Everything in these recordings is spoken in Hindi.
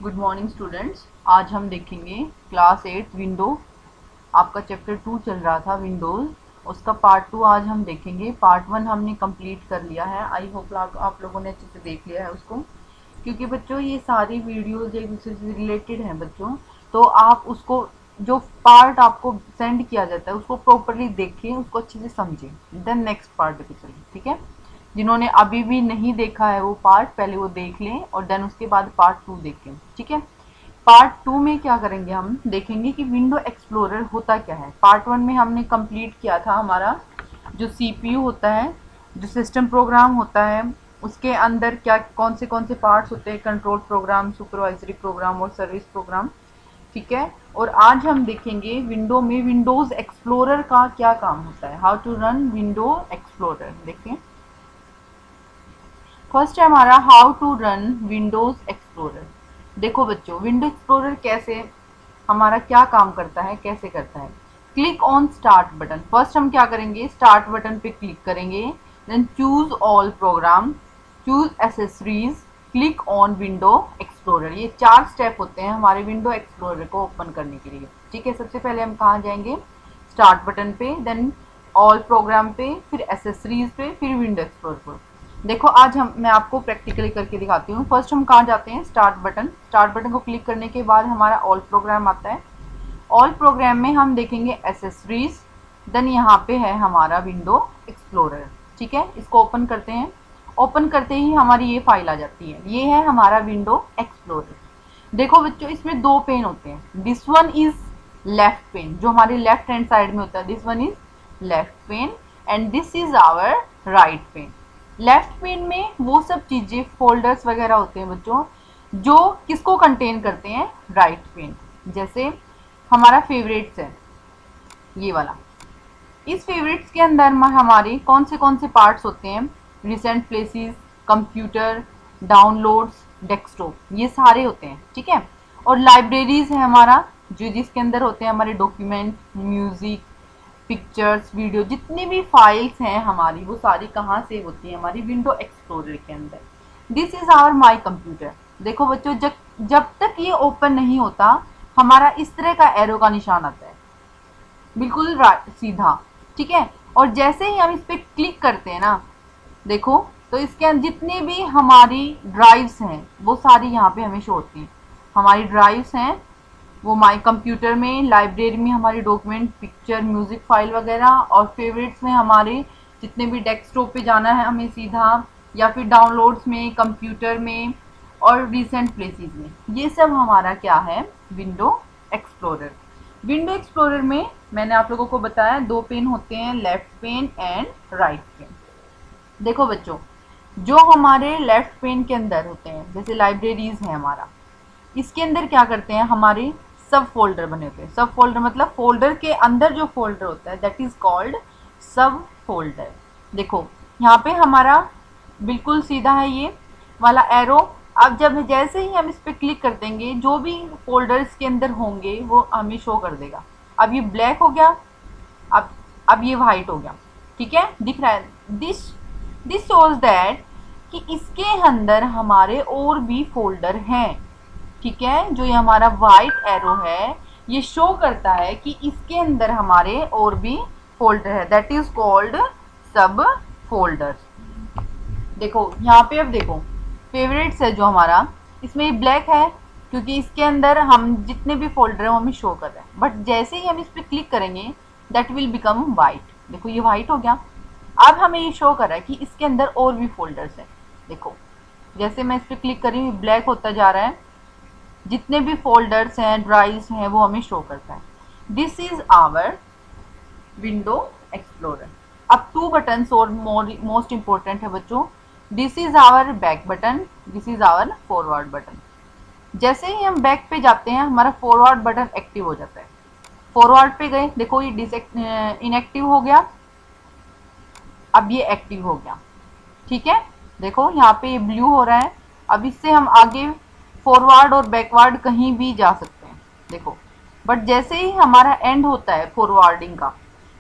Good morning students. आज हम देखेंगे क्लास 8 विंडो। आपका चैप्टर 2 चल रहा था विंडोज, उसका पार्ट 2 आज हम देखेंगे। पार्ट 1 हमने कंप्लीट कर लिया है। आई होप आप लोगों ने अच्छे से देख लिया है उसको, क्योंकि बच्चों ये सारी वीडियोज एक दूसरे से रिलेटेड हैं बच्चों। तो आप उसको, जो पार्ट आपको सेंड किया जाता है उसको प्रॉपरली देखें, उसको अच्छे से समझें, देन नेक्स्ट पार्ट पे चलें। ठीक है, जिन्होंने अभी भी नहीं देखा है वो पार्ट पहले वो देख लें और देन उसके बाद पार्ट 2 देखें। ठीक है, पार्ट 2 में क्या करेंगे, हम देखेंगे कि विंडो एक्सप्लोरर होता क्या है। पार्ट 1 में हमने कंप्लीट किया था हमारा जो सीपीयू होता है, जो सिस्टम प्रोग्राम होता है, उसके अंदर क्या कौन से पार्ट्स होते हैं, कंट्रोल प्रोग्राम, सुपरवाइजरी प्रोग्राम और सर्विस प्रोग्राम। ठीक है, और आज हम देखेंगे विंडो में विंडोज एक्सप्लोरर का क्या काम होता है, how to run window explorer. देखें, फर्स्ट है हमारा how to run windows explorer. देखो बच्चों, विंडो एक्सप्लोरर कैसे हमारा क्या काम करता है, कैसे करता है। Click on start button. First हम क्या करेंगे, स्टार्ट बटन पे क्लिक करेंगे, then choose all program, choose accessories, click on window explorer. ये 4 स्टेप होते हैं हमारे विंडो एक्सप्लोरर को ओपन करने के लिए। ठीक है, सबसे पहले हम कहाँ जाएंगे, स्टार्ट बटन पे, देन ऑल प्रोग्राम पे, फिर एसेसरीज पे, फिर विंडो एक्सप्लोरर पर। देखो आज मैं आपको प्रैक्टिकली करके दिखाती हूँ। फर्स्ट हम कहाँ जाते हैं, स्टार्ट बटन। स्टार्ट बटन को क्लिक करने के बाद हमारा ऑल प्रोग्राम आता है। ऑल प्रोग्राम में हम देखेंगे एसेसरीज, देन यहाँ पे है हमारा विंडो एक्सप्लोरर। ठीक है, इसको ओपन करते हैं। ओपन करते ही हमारी ये फाइल आ जाती है, ये है हमारा विंडो एक्सप्लोरर। देखो बच्चों, इसमें 2 पेन होते हैं। This one is left pane, जो हमारे लेफ्ट हैंड साइड में होता है, this one is left pane and this is our right pane. Left pane में वो सब चीजें, फोल्डर्स वगैरह होते हैं बच्चों, जो किसको कंटेन करते हैं, राइट पेन। जैसे हमारा फेवरेट्स है ये वाला, इस फेवरेट्स के अंदर हमारे कौन से पार्ट्स होते हैं, recent places, computer, downloads, desktop, ये सारे होते हैं। ठीक है, और लाइब्रेरीज है हमारा, जो जिसके अंदर होते हैं हमारे डॉक्यूमेंट, म्यूजिक, पिक्चर्स, वीडियो, जितनी भी फाइल्स हैं हमारी, वो सारी कहाँ से होती है, हमारी विंडो एक्सप्लोरर के अंदर। This is our my computer. देखो बच्चों, जब तक ये ओपन नहीं होता, हमारा इस तरह का एरो का निशान आता है, बिल्कुल सीधा। ठीक है, और जैसे ही हम इस पर क्लिक करते हैं ना, देखो, तो इसके अंदर जितनी भी हमारी ड्राइव्स हैं वो सारी यहाँ पे हमें शो होती हैं। हमारी ड्राइव्स हैं वो माई कंप्यूटर में, लाइब्रेरी में हमारी डॉक्यूमेंट, पिक्चर, म्यूजिक फाइल वगैरह, और फेवरेट्स में हमारे जितने भी डेस्कटॉप पे जाना है हमें सीधा, या फिर डाउनलोड्स में, कंप्यूटर में, और रिसेंट प्लेसेस में। ये सब हमारा क्या है, विंडो एक्सप्लोरर। विंडो एक्सप्लोरर में मैंने आप लोगों को बताया 2 पेन होते हैं, left pane and right pane. देखो बच्चों, जो हमारे लेफ्ट पेन के अंदर होते हैं, जैसे लाइब्रेरीज है हमारा, इसके अंदर क्या करते हैं, हमारे सब फोल्डर बने होते हैं। सब फोल्डर मतलब फोल्डर के अंदर जो फोल्डर होता है, दैट इज कॉल्ड सब फोल्डर। देखो यहाँ पे हमारा बिल्कुल सीधा है ये वाला एरो। अब जब जैसे ही हम इस पर क्लिक कर देंगे, जो भी फोल्डर्स के अंदर होंगे वो हमें शो कर देगा। अब ये ब्लैक हो गया, अब अब ये वाइट हो गया। ठीक है, दिख रहा है, दिस दिस शोज दैट कि इसके अंदर हमारे और भी फोल्डर हैं। ठीक है, जो ये हमारा वाइट एरो है ये शो करता है कि इसके अंदर हमारे और भी फोल्डर है, दैट इज कॉल्ड सब फोल्डर्स। देखो यहाँ पे, अब देखो फेवरेट्स है जो हमारा, इसमें ये ब्लैक है क्योंकि इसके अंदर हम जितने भी फोल्डर हैं वो हमें शो कर रहे हैं, बट जैसे ही हम इस पर क्लिक करेंगे दैट विल बिकम वाइट। देखो ये वाइट हो गया। अब हमें ये शो कर रहा है कि इसके अंदर और भी फोल्डर्स हैं। देखो जैसे मैं इस पर क्लिक कर रही हूँ, ब्लैक होता जा रहा है, जितने भी फोल्डर्स हैं, ड्राइव्स हैं, वो हमें शो करता है। This is our window explorer. अब 2 बटन और मोस्ट इंपॉर्टेंट है बच्चों, this is our back button, this is our forward button. जैसे ही हम बैक पे जाते हैं हमारा फॉरवर्ड बटन एक्टिव हो जाता है। फॉरवर्ड पे गए, देखो ये इनएक्टिव हो गया, अब ये एक्टिव हो गया। ठीक है, देखो यहाँ पे ये ब्लू हो रहा है। अब इससे हम आगे फॉरवर्ड और बैकवर्ड कहीं भी जा सकते हैं। देखो, बट जैसे ही हमारा एंड होता है फॉरवर्डिंग का,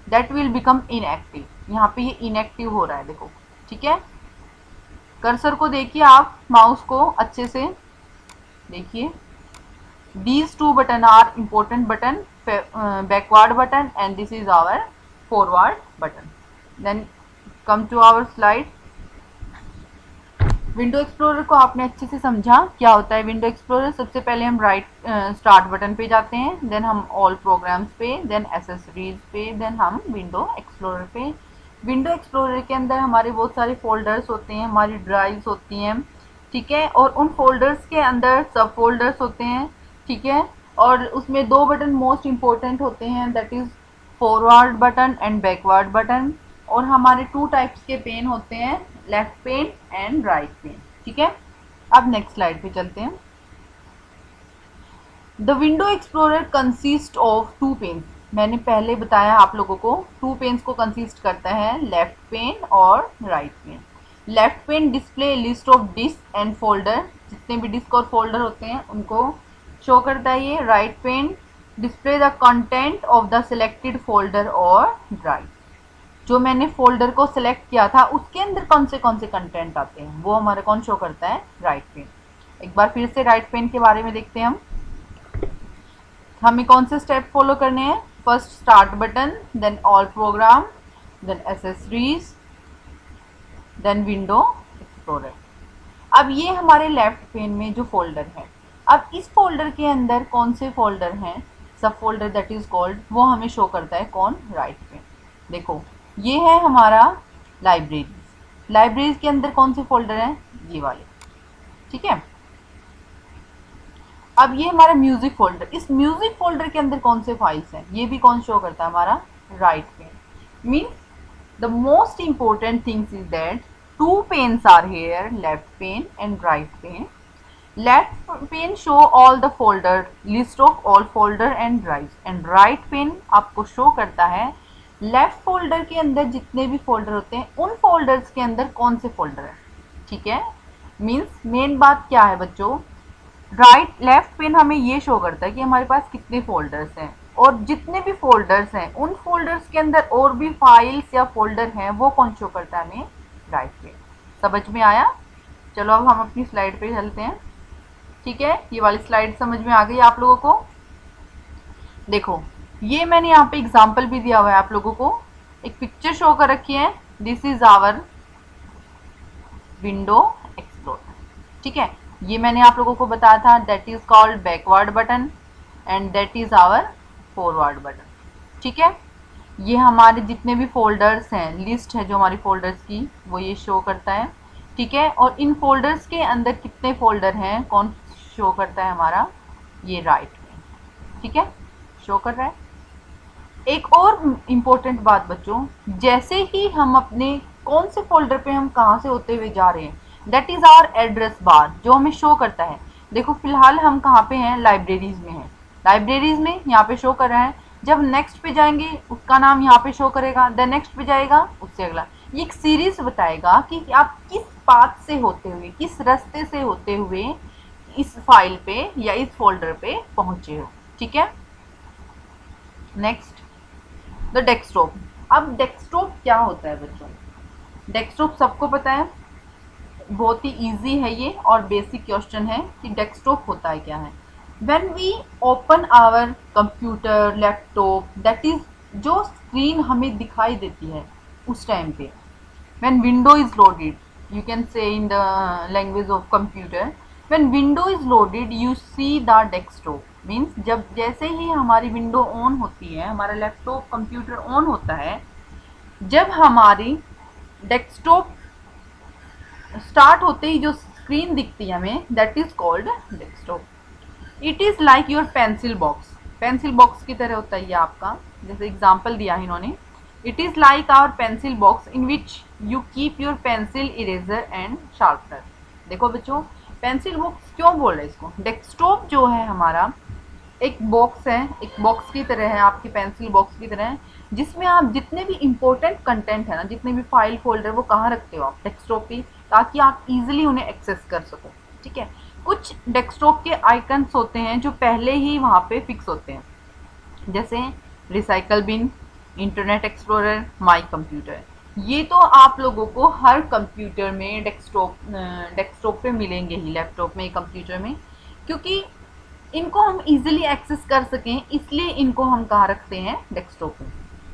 दैट विल बिकम इनएक्टिव। यहाँ पे ये इनएक्टिव हो रहा है, देखो। ठीक है, कर्सर को देखिए आप, माउस को अच्छे से देखिए, These two button are important button, backward button, and this is our forward button. Then come to our slide. Window explorer को आपने अच्छे से समझा क्या होता है विंडो एक्सप्लोरर। सबसे पहले हम राइट स्टार्ट बटन पे जाते हैं, देन हम ऑल प्रोग्राम्स पे, देन एसेसरीज पे, देन हम विंडो एक्सप्लोरर पे। विंडो एक्सप्लोरर के अंदर हमारे बहुत सारे फोल्डर्स होते हैं, हमारी ड्राइव्स होती हैं, ठीक है, और उन फोल्डर्स के अंदर सब फोल्डर्स होते हैं, ठीक है, और उसमें दो बटन मोस्ट इम्पोर्टेंट होते हैं, that is forward button and backward button. और हमारे टू टाइप्स के पेन होते हैं, left pane and right pane, ठीक है। अब नेक्स्ट स्लाइड पे चलते हैं। The window explorer consist of two panes. मैंने पहले बताया आप लोगों को, टू पेन्स को कंसिस्ट करता है, लेफ्ट पेन और right pane. Left pane display list of disk and folder, जितने भी डिस्क और फोल्डर होते हैं उनको शो करता है ये। Right pane display the content of the selected folder और ड्राइव। जो मैंने फोल्डर को सिलेक्ट किया था उसके अंदर कौन से कंटेंट आते हैं वो हमारे कौन शो करता है, राइट पेन। एक बार फिर से राइट पेन के बारे में देखते हैं हम। हमें कौन से स्टेप फॉलो करने हैं, first start button, then all program, then accessories, then window explorer. अब ये हमारे लेफ्ट पेन में जो फोल्डर है, अब इस फोल्डर के अंदर कौन से फोल्डर हैं, सब फोल्डर दैट इज कॉल्ड, वो हमें शो करता है कौन, राइट पेन। देखो ये है हमारा लाइब्रेरीज। लाइब्रेरीज के अंदर कौन से फोल्डर हैं, ये वाले, ठीक है। अब ये हमारा म्यूजिक फोल्डर, इस म्यूजिक फोल्डर के अंदर कौन से फाइल्स हैं, ये भी कौन शो करता है, हमारा right pane. Means the most important things is that two panes are here, left pane and right pane. Left pane show all the folder, list of all folder and drives, and right pane आपको शो करता है लेफ्ट फोल्डर के अंदर जितने भी फोल्डर होते हैं उन फोल्डर्स के अंदर कौन से फोल्डर है, ठीक है। मीन्स मेन बात क्या है बच्चों, राइट लेफ्ट पेन हमें ये शो करता है कि हमारे पास कितने फोल्डर्स हैं, और जितने भी फोल्डर्स हैं उन फोल्डर्स के अंदर और भी फाइल्स या फोल्डर हैं वो कौन शो करता है हमें, राइट पेन। समझ में आया? चलो अब हम अपनी स्लाइड पे चलते हैं, ठीक है। ये वाली स्लाइड समझ में आ गई आप लोगों को? देखो ये मैंने यहाँ पे एग्जाम्पल भी दिया हुआ है आप लोगों को, एक पिक्चर शो कर रखी है, this is our window explorer, ठीक है। ये मैंने आप लोगों को बताया था, that is called backward button and that is our forward button, ठीक है। ये हमारे जितने भी फोल्डर्स हैं, लिस्ट है जो हमारी फोल्डर्स की, वो ये शो करता है, ठीक है। और इन फोल्डर्स के अंदर कितने फोल्डर हैं कौन शो करता है, हमारा ये राइट में, ठीक है, शो कर रहा है। एक और इम्पोर्टेंट बात बच्चों, जैसे ही हम अपने कौन से फोल्डर पे हम कहाँ से होते हुए जा रहे हैं, that is our address bar जो हमें शो करता है। देखो फिलहाल हम कहाँ पे हैं, लाइब्रेरीज में हैं, लाइब्रेरीज में यहाँ पे शो कर रहा है। जब नेक्स्ट पे जाएंगे उसका नाम यहाँ पे शो करेगा, देन नेक्स्ट पे जाएगा उससे अगला, ये एक सीरीज बताएगा कि आप किस पाथ से होते हुए, किस रास्ते से होते हुए इस फाइल पे या इस फोल्डर पे पहुंचे हो, ठीक है। Next the desktop. अब डेस्कटॉप क्या होता है बच्चों, डेस्कटॉप सबको पता है, बहुत ही इजी है ये और बेसिक क्वेश्चन है कि डेस्कटॉप होता है क्या है। When we open our computer, laptop, that is जो स्क्रीन हमें दिखाई देती है उस टाइम पे, when window is loaded, you can say in the language of computer, when window is loaded you see the desktop. Means जब जैसे ही हमारी विंडो ऑन होती है, हमारा लैपटॉप कंप्यूटर ऑन होता है, जब हमारी डेस्कटॉप स्टार्ट होते ही जो स्क्रीन दिखती है हमें, that is called desktop. It is like your pencil box, pencil box की तरह होता है ये आपका, जैसे एग्जाम्पल दिया है इन्होंने, it is like our pencil box in which you keep your pencil, eraser and sharpener. देखो बच्चों पेंसिल बॉक्स क्यों बोल रहे हैं इसको, डेस्कटॉप जो है हमारा एक बॉक्स है, एक बॉक्स की तरह है, आपकी पेंसिल बॉक्स की तरह है, जिसमें आप जितने भी इंपॉर्टेंट कंटेंट है ना, जितने भी फाइल फोल्डर, वो कहाँ रखते हो आप, डेस्कटॉप पे, ताकि आप इजीली उन्हें एक्सेस कर सको, ठीक है। कुछ डेस्कटॉप के आइकन्स होते हैं जो पहले ही वहाँ पे फिक्स होते हैं, जैसे recycle bin, internet explorer, my computer. ये तो आप लोगों को हर कंप्यूटर में डेस्कटॉप पे मिलेंगे ही, लैपटॉप में, कंप्यूटर में, क्योंकि इनको हम इजीली एक्सेस कर सकें इसलिए इनको हम कहाँ रखते हैं, डेस्कटॉप पे।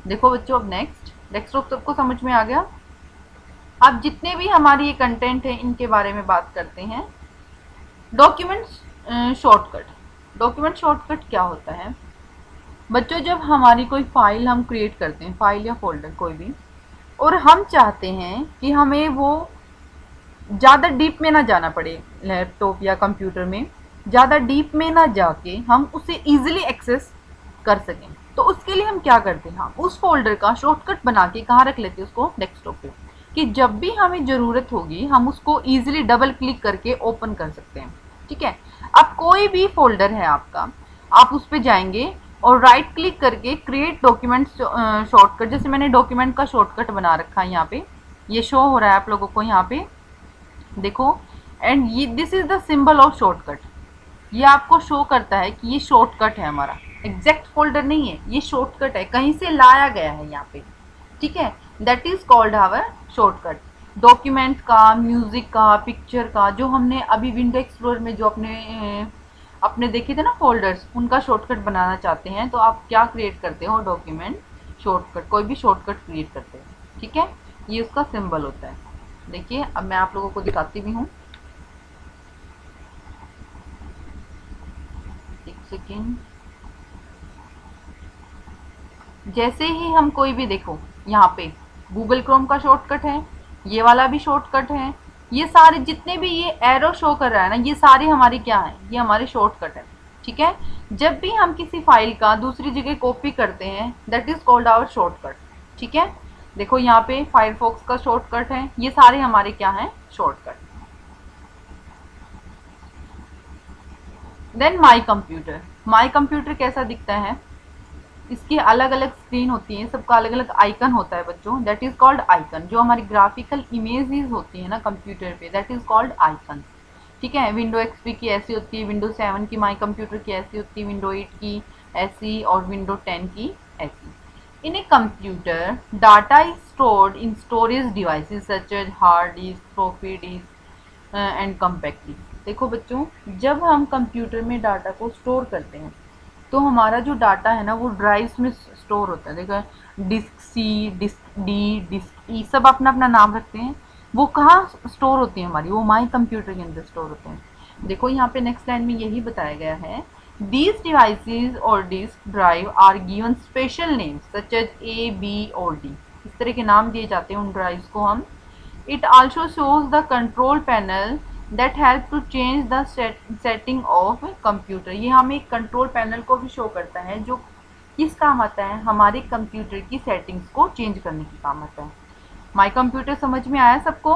देखो बच्चों, अब नेक्स्ट, डेस्कटॉप सबको समझ में आ गया। अब जितने भी हमारी ये कंटेंट है इनके बारे में बात करते हैं। Document shortcut. डॉक्यूमेंट शॉर्टकट क्या होता है बच्चों, जब हमारी कोई फाइल हम क्रिएट करते हैं, फाइल या फोल्डर कोई भी, और हम चाहते हैं कि हमें वो ज़्यादा डीप में ना जाना पड़े, लैपटॉप या कंप्यूटर में ज़्यादा डीप में ना जाके हम उसे इजीली एक्सेस कर सकें, तो उसके लिए हम क्या करते हैं, हम उस फोल्डर का शॉर्टकट बना के कहाँ रख लेते हैं, उसको डेस्कटॉप पे, कि जब भी हमें ज़रूरत होगी हम उसको इजीली डबल क्लिक करके ओपन कर सकते हैं। ठीक है, अब कोई भी फोल्डर है आपका, आप उस पर जाएंगे और राइट क्लिक करके क्रिएट डॉक्यूमेंट शॉर्टकट, जैसे मैंने डॉक्यूमेंट का शॉर्टकट बना रखा है, यहाँ पे ये शो हो रहा है आप लोगों को, यहाँ पे देखो, एंड ये this is the symbol of shortcut. ये आपको शो करता है कि ये शॉर्टकट है हमारा, एग्जैक्ट फोल्डर नहीं है, ये शॉर्टकट है, कहीं से लाया गया है यहाँ पे। ठीक है, that is called our shortcut. Document का, म्यूजिक का, पिक्चर का, जो हमने अभी विंडो एक्सप्लोरर में जो अपने देखे थे ना फोल्डर्स, उनका शॉर्टकट बनाना चाहते हैं तो आप क्या क्रिएट करते हो, डॉक्यूमेंट शॉर्टकट, कोई भी शॉर्टकट क्रिएट करते हो। ठीक है, ये उसका सिंबल होता है। देखिए, अब मैं आप लोगों को दिखाती भी हूँ, एक सेकेंड। जैसे ही हम कोई भी, देखो यहाँ पे गूगल क्रोम का शॉर्टकट है, ये वाला भी शॉर्टकट है, ये सारे जितने भी ये एरो शो कर रहा है ना, ये सारे हमारी क्या है, ये हमारे शॉर्टकट है। ठीक है, जब भी हम किसी फाइल का दूसरी जगह कॉपी करते हैं, that is called our shortcut. ठीक है, देखो यहाँ पे फायरफॉक्स का शॉर्टकट है, ये सारे हमारे क्या हैं, shortcut. Then my computer. My computer कैसा दिखता है, इसकी अलग अलग स्क्रीन होती है, सबका अलग अलग आइकन होता है बच्चों, दैट इज कॉल्ड आइकन। जो हमारी ग्राफिकल इमेजेस होती है ना कंप्यूटर पे, दैट इज कॉल्ड आइकन। ठीक है, विंडो एक्सपी की ऐसी होती है, विंडो 7 की माई कंप्यूटर की ऐसी होती है, विंडो 8 की ऐसी, और विंडो 10 की ऐसी। In a computer data is stored in storage devices such as hard disk, floppy disk and compact disk. देखो बच्चों, जब हम कंप्यूटर में डाटा को स्टोर करते हैं तो हमारा जो डाटा है ना वो ड्राइव्स में स्टोर होता है। देखो, disk C, disk D, disk E, सब अपना अपना नाम रखते हैं। वो कहाँ स्टोर होती है हमारी, वो माई कंप्यूटर के अंदर स्टोर होते हैं। देखो यहाँ पे नेक्स्ट लाइन में यही बताया गया है, दीज डिवाइसेस और disk drive are given special names such as A, B और डी। इस तरह के नाम दिए जाते हैं उन ड्राइव्स को हम। It also shows the control panel that help to change the setting of computer. ये हमें एक कंट्रोल पैनल को भी शो करता है जो किस काम आता है, हमारे कंप्यूटर की सेटिंग्स को चेंज करने के काम आता है। माई कंप्यूटर समझ में आया सबको।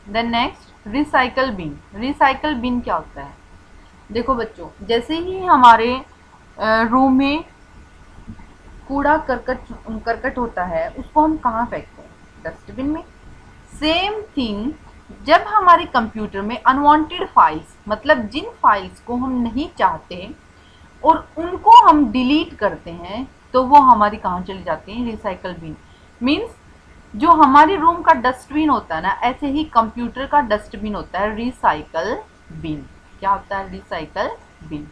Then next, recycle bin. Recycle bin क्या होता है, देखो बच्चों, जैसे ही हमारे रूम में कूड़ा करकट होता है, उसको हम कहाँ फेंकते हैं, डस्टबिन में। सेम थिंग, जब हमारे कंप्यूटर में अनवांटेड फाइल्स, मतलब जिन फाइल्स को हम नहीं चाहते और उनको हम डिलीट करते हैं, तो वो हमारी कहाँ चली जाती हैं, रिसाइकल बिन। मीन्स जो हमारे रूम का डस्टबिन होता है ना, ऐसे ही कंप्यूटर का डस्टबिन होता है रिसाइकल बिन। क्या होता है, recycle bin.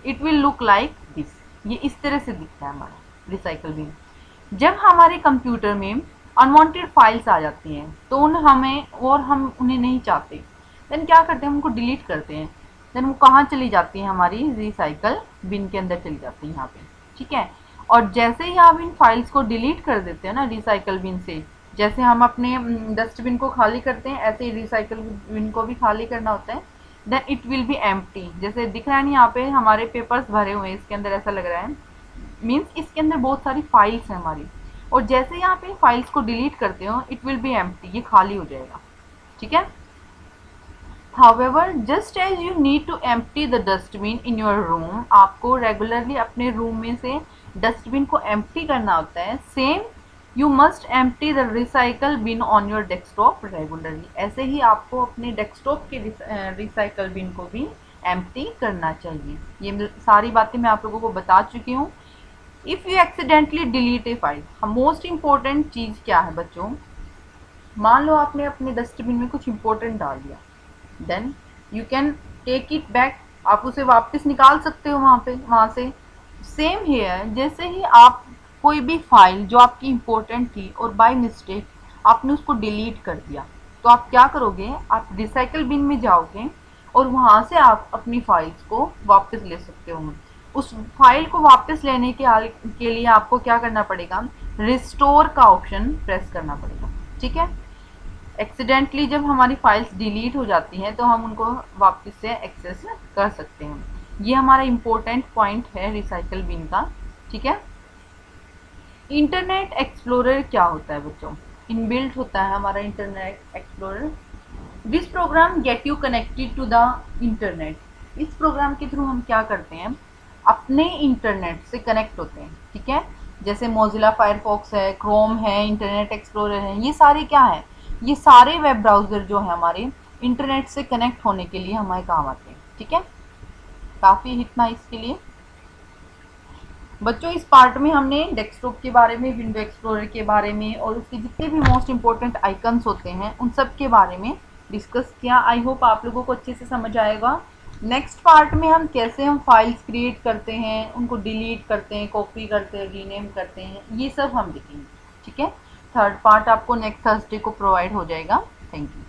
It will look like this, ये इस तरह से दिखता है हमारा रिसाइकल बिन। जब हमारे कंप्यूटर में अनवांटेड फाइल्स आ जाती हैं तो हम उन्हें नहीं चाहते, देन क्या करते हैं, उनको डिलीट करते हैं। देन वो कहाँ चली जाती हैं, हमारी रिसाइकल बिन के अंदर चली जाती है, यहाँ पे। ठीक है, और जैसे ही आप इन फाइल्स को डिलीट कर देते हैं ना रिसाइकल बिन से, जैसे हम अपने डस्टबिन को खाली करते हैं, ऐसे ही रिसाइकल बिन को भी खाली करना होता है। Then it will be empty. जैसे दिख रहा है ना यहाँ पे हमारे पेपर्स भरे हुए हैं, इसके अंदर ऐसा लग रहा है, मीन्स इसके अंदर बहुत सारी फाइल्स हैं हमारी, और जैसे ही आप इन फाइल्स को डिलीट करते हो, इट विल बी एम्प्टी, ये खाली हो जाएगा। ठीक है, However, just as you need to empty the dustbin in your room, आपको रेगुलरली अपने रूम में से डस्टबिन को एम्प्टी करना होता है, same you must empty the recycle been on your desktop regularly. ऐसे ही आपको अपने डेस्कटॉप के रिसाइकल बिन को भी एम्प्टी करना चाहिए। ये सारी बातें मैं आप लोगों को बता चुकी हूँ। If you accidentally delete a file, most important चीज़ क्या है बच्चों, मान लो आपने अपने डस्टबिन में कुछ इम्पोर्टेंट डाल दिया, then you can take it back आप उसे वापस निकाल सकते हो वहाँ से। सेम हेयर, जैसे ही आप कोई भी फाइल जो आपकी इम्पोर्टेंट थी और बाय मिस्टेक आपने उसको डिलीट कर दिया, तो आप क्या करोगे, आप रिसाइकल बिन में जाओगे और वहाँ से आप अपनी फाइल्स को वापस ले सकते हो। उस फाइल को वापस लेने के लिए आपको क्या करना पड़ेगा, रिस्टोर का ऑप्शन प्रेस करना पड़ेगा। ठीक है, एक्सीडेंटली जब हमारी फाइल्स डिलीट हो जाती हैं तो हम उनको वापस से एक्सेस कर सकते हैं। ये हमारा इम्पोर्टेंट पॉइंट है रिसाइकल बिन का। ठीक है, इंटरनेट एक्सप्लोरर क्या होता है बच्चों, इनबिल्ट होता है हमारा internet explorer. This program get you connected to the internet. इस प्रोग्राम के थ्रू हम क्या करते हैं, अपने इंटरनेट से कनेक्ट होते हैं। ठीक है, जैसे मोजिला फायरफॉक्स है, क्रोम है, इंटरनेट एक्सप्लोरर है, ये सारे क्या है, ये सारे वेब ब्राउज़र जो है हमारे इंटरनेट से कनेक्ट होने के लिए हमारे काम आते हैं। ठीक है, काफ़ी इतना इसके लिए। बच्चों इस पार्ट में हमने डेस्कटॉप के बारे में, विंडो एक्सप्लोरर के बारे में और उसके जितने भी मोस्ट इंपॉर्टेंट आइकन्स होते हैं उन सब के बारे में डिस्कस किया। आई होप आप लोगों को अच्छे से समझ आएगा। नेक्स्ट पार्ट में हम कैसे हम फाइल्स क्रिएट करते हैं, उनको डिलीट करते हैं, कॉपी करते हैं, रीनेम करते हैं, ये सब हम देखेंगे। ठीक है, थर्ड पार्ट आपको नेक्स्ट थर्सडे को प्रोवाइड हो जाएगा। Thank you.